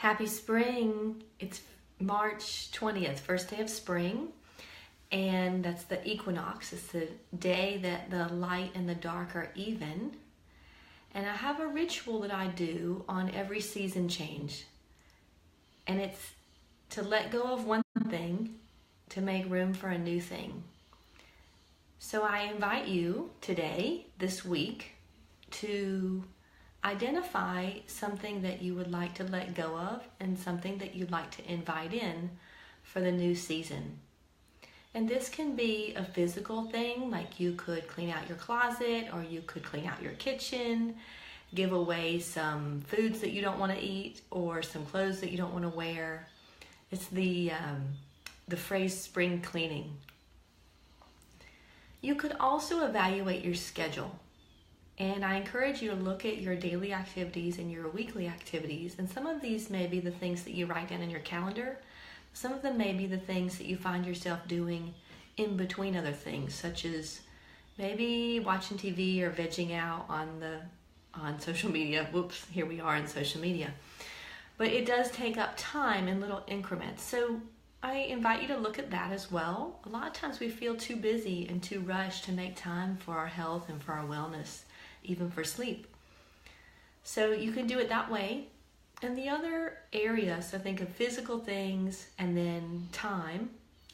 Happy spring. It's March 20th, first day of spring, and that's the equinox. It's the day that the light and the dark are even. And I have a ritual that I do on every season change. And it's to let go of one thing to make room for a new thing. So I invite you today, this week, to identify something that you would like to let go of and something that you'd like to invite in for the new season. And this can be a physical thing, like you could clean out your closet, or you could clean out your kitchen, give away some foods that you don't want to eat, or some clothes that you don't want to wear. It's the phrase spring cleaning. You could also evaluate your schedule. And I encourage you to look at your daily activities and your weekly activities. And some of these may be the things that you write down in your calendar. Some of them may be the things that you find yourself doing in between other things, such as maybe watching TV or vegging out on social media. Whoops, here we are in social media. But it does take up time in little increments. So I invite you to look at that as well. A lot of times we feel too busy and too rushed to make time for our health and for our wellness, even for sleep. So you can do it that way. And the other area, so think of physical things and then time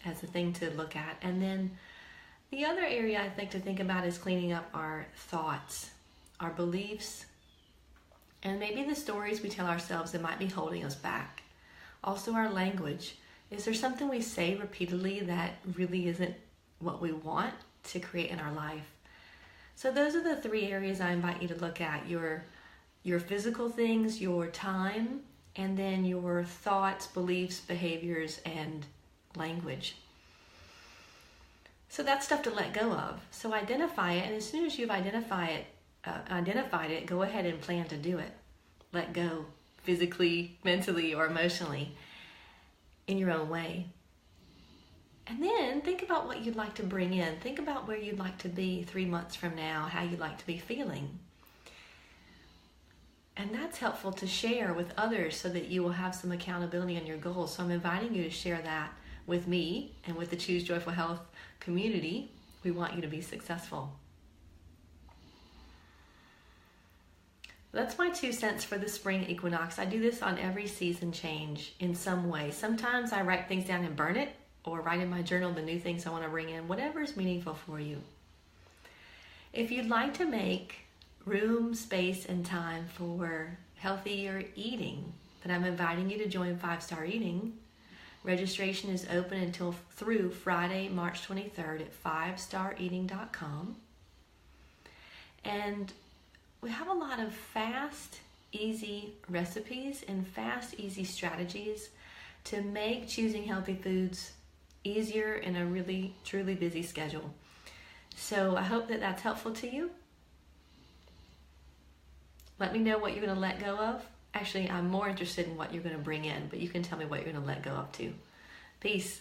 as a thing to look at. And then the other area I think to think about is cleaning up our thoughts, our beliefs, and maybe the stories we tell ourselves that might be holding us back. Also our language. Is there something we say repeatedly that really isn't what we want to create in our life? So those are the three areas I invite you to look at. Your physical things, your time, and then your thoughts, beliefs, behaviors, and language. So that's stuff to let go of. So identify it, and as soon as you've identified it, go ahead and plan to do it. Let go physically, mentally, or emotionally in your own way. And then think about what you'd like to bring in. Think about where you'd like to be 3 months from now, how you'd like to be feeling. And that's helpful to share with others so that you will have some accountability on your goals. So I'm inviting you to share that with me and with the Choose Joyful Health community. We want you to be successful. That's my 2 cents for the spring equinox. I do this on every season change in some way. Sometimes I write things down and burn it, or write in my journal the new things I want to bring in, whatever is meaningful for you. If you'd like to make room, space, and time for healthier eating, then I'm inviting you to join 5-Star Eating. Registration is open through Friday, March 23rd at 5stareating.com. And we have a lot of fast, easy recipes and fast, easy strategies to make choosing healthy foods easier in a really, truly busy schedule. So I hope that that's helpful to you. Let me know what you're going to let go of. Actually, I'm more interested in what you're going to bring in, but you can tell me what you're going to let go of too. Peace.